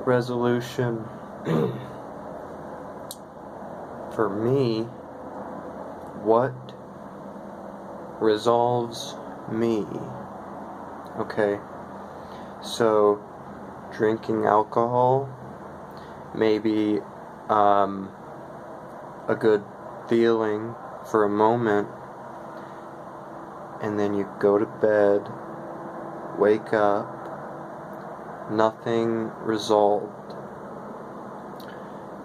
resolution for me, what resolves me? Okay, so drinking alcohol, maybe a good feeling for a moment, and then you go to bed, wake up, nothing resolved,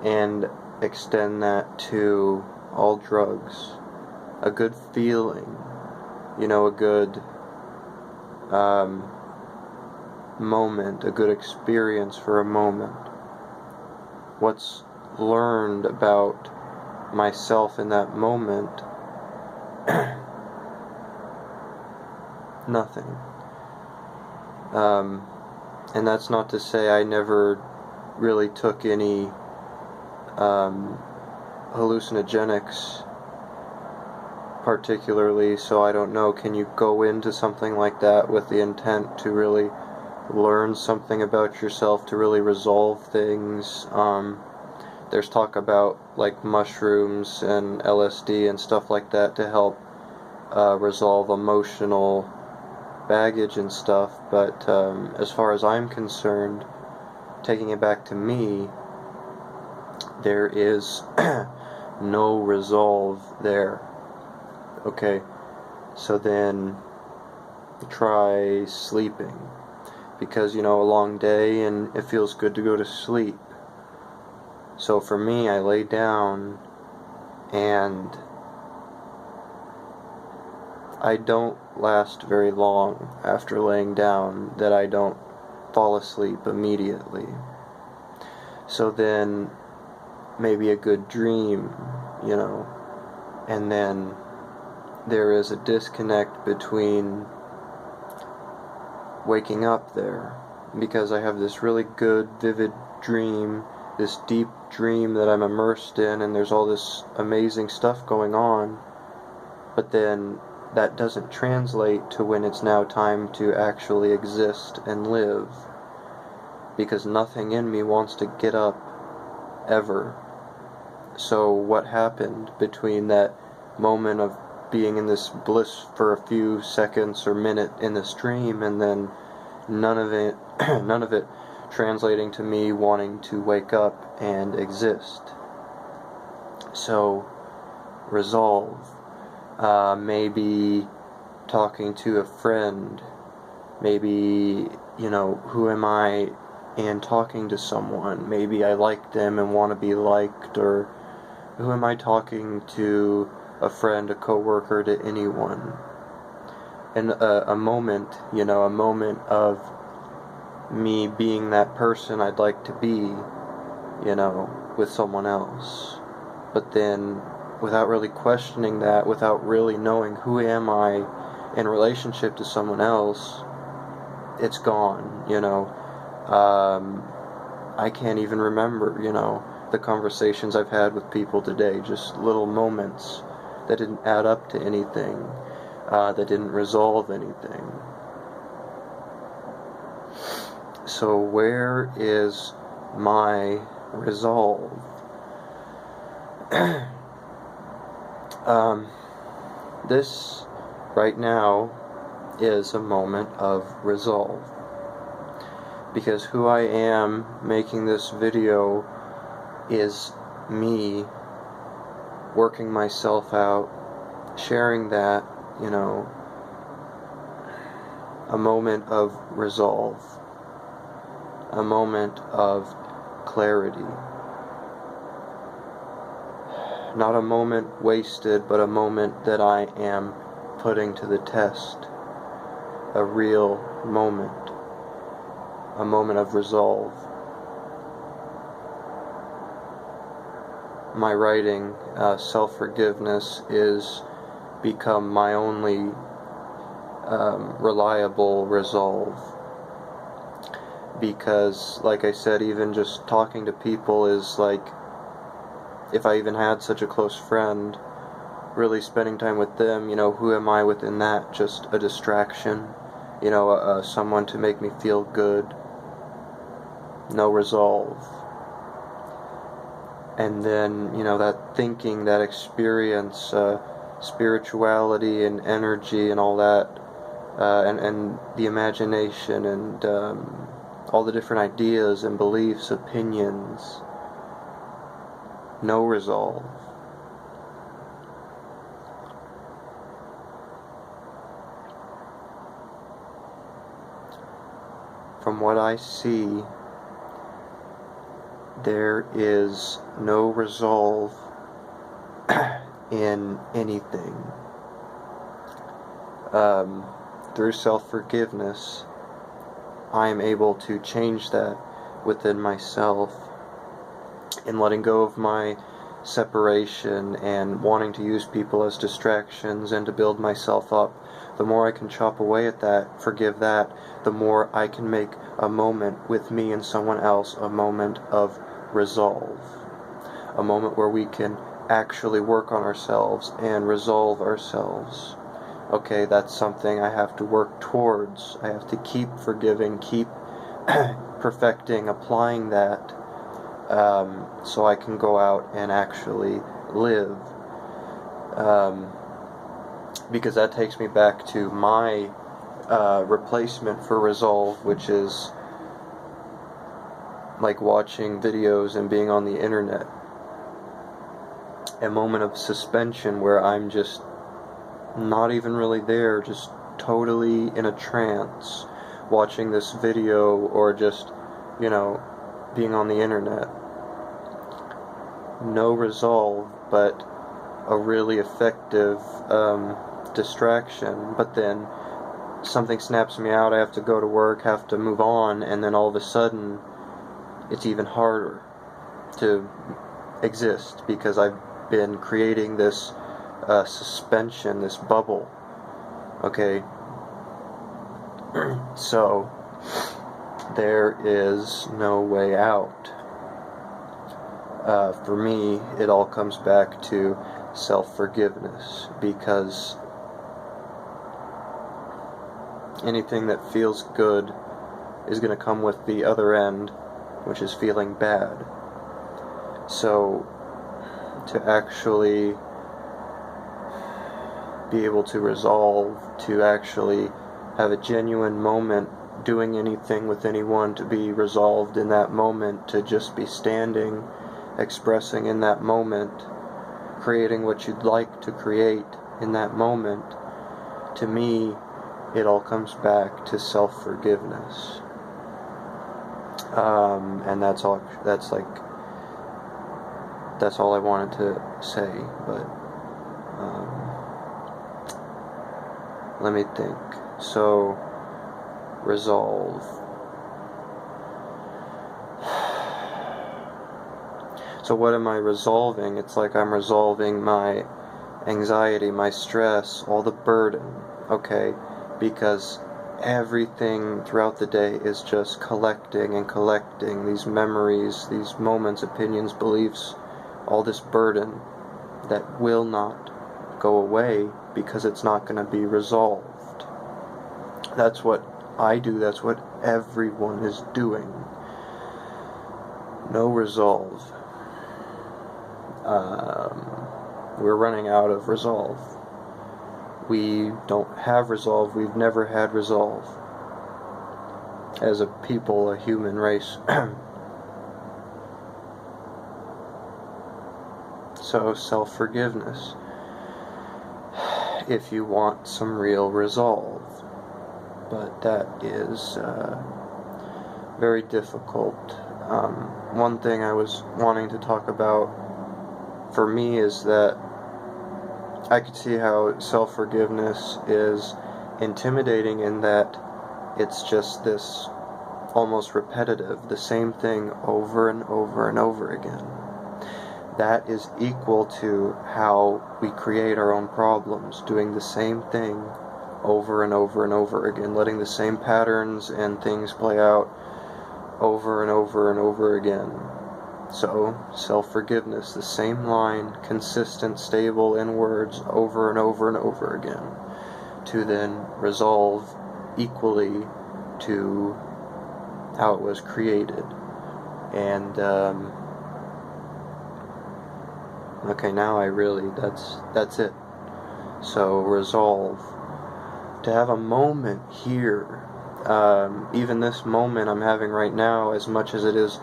and extend that to all drugs. A good feeling, a good moment, a good experience for a moment. What's learned about myself in that moment? Nothing. And that's not to say I never really took any hallucinogenics particularly, so I don't know, can you go into something like that with the intent to really learn something about yourself, to really resolve things? There's talk about like mushrooms and LSD and stuff like that to help resolve emotional baggage and stuff, but as far as I'm concerned, taking it back to me, there is no resolve there. Okay, so then try sleeping, because a long day and it feels good to go to sleep. So for me, I lay down and I don't last very long after laying down, that I don't fall asleep immediately. So then maybe a good dream, and then there is a disconnect between waking up there, because I have this really good, vivid dream, this deep dream that I'm immersed in, and there's all this amazing stuff going on, but then that doesn't translate to when it's now time to actually exist and live, because nothing in me wants to get up ever. So what happened between that moment of being in this bliss for a few seconds or minute in this dream, and then none of it translating to me wanting to wake up and exist? So resolve. Maybe talking to a friend, maybe, who am I and talking to someone, maybe I like them and want to be liked, or who am I talking to, a friend, a coworker, to anyone, and a moment, a moment of me being that person I'd like to be, with someone else, but then without really questioning that, without really knowing who am I in relationship to someone else, it's gone, I can't even remember, the conversations I've had with people today, just little moments that didn't add up to anything, that didn't resolve anything. So where is my resolve? This right now is a moment of resolve, because who I am making this video is me working myself out, sharing that, a moment of resolve, a moment of clarity. Not a moment wasted, but a moment that I am putting to the test. A real moment. A moment of resolve. My writing, self-forgiveness, is become my only reliable resolve. Because, like I said, even just talking to people is like, if I even had such a close friend, really spending time with them, who am I within that? Just a distraction, someone to make me feel good. no resolve. And then, that thinking, that experience, spirituality and energy and all that, and the imagination and all the different ideas and beliefs, opinions, no resolve. From what I see, there is no resolve in anything. Through self-forgiveness, I am able to change that within myself, in letting go of my separation and wanting to use people as distractions and to build myself up. The more I can chop away at that, forgive that, the more I can make a moment with me and someone else a moment of resolve. A moment where we can actually work on ourselves and resolve ourselves. Okay, that's something I have to work towards. I have to keep forgiving, keep perfecting, applying that, so I can go out and actually live. Because that takes me back to my replacement for resolve, which is like watching videos and being on the internet. A moment of suspension where I'm just not even really there, just totally in a trance, watching this video or just, being on the internet. No resolve, but a really effective distraction. But then something snaps me out, I have to go to work, have to move on, and then all of a sudden it's even harder to exist because I've been creating this suspension, this bubble. Okay, so there is no way out. For me, it all comes back to self-forgiveness, because anything that feels good is going to come with the other end, which is feeling bad. So to actually be able to resolve, to actually have a genuine moment doing anything with anyone, to be resolved in that moment, to just be standing, expressing in that moment, creating what you'd like to create in that moment, to me, it all comes back to self-forgiveness. And that's all I wanted to say, but let me think. So, resolve. So what am I resolving? It's like I'm resolving my anxiety, my stress, all the burden, okay? Because everything throughout the day is just collecting and collecting these memories, these moments, opinions, beliefs, all this burden that will not go away because it's not going to be resolved. That's what I do, that's what everyone is doing. No resolve. We're running out of resolve. We don't have resolve. We've never had resolve as a people, a human race. So, self-forgiveness, if you want some real resolve. But that is very difficult. One thing I was wanting to talk about for me is that I could see how self-forgiveness is intimidating in that it's just this almost repetitive, the same thing over and over and over again. That is equal to how we create our own problems, doing the same thing over and over and over again, letting the same patterns and things play out over and over and over again. So, self-forgiveness, the same line, consistent, stable in words, over and over and over again, to then resolve equally to how it was created. And okay, now I really, that's it. So resolve. To have a moment here, even this moment I'm having right now, as much as it is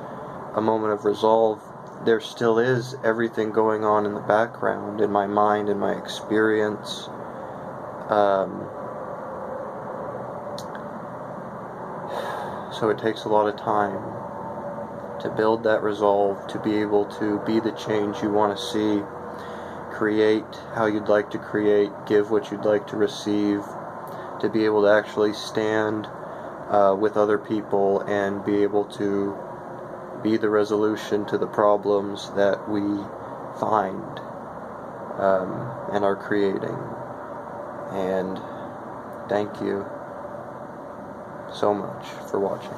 a moment of resolve, there still is everything going on in the background, in my mind, in my experience. So it takes a lot of time to build that resolve, to be able to be the change you want to see, create how you'd like to create, give what you'd like to receive, to be able to actually stand with other people and be able to be the resolution to the problems that we find and are creating. And thank you so much for watching.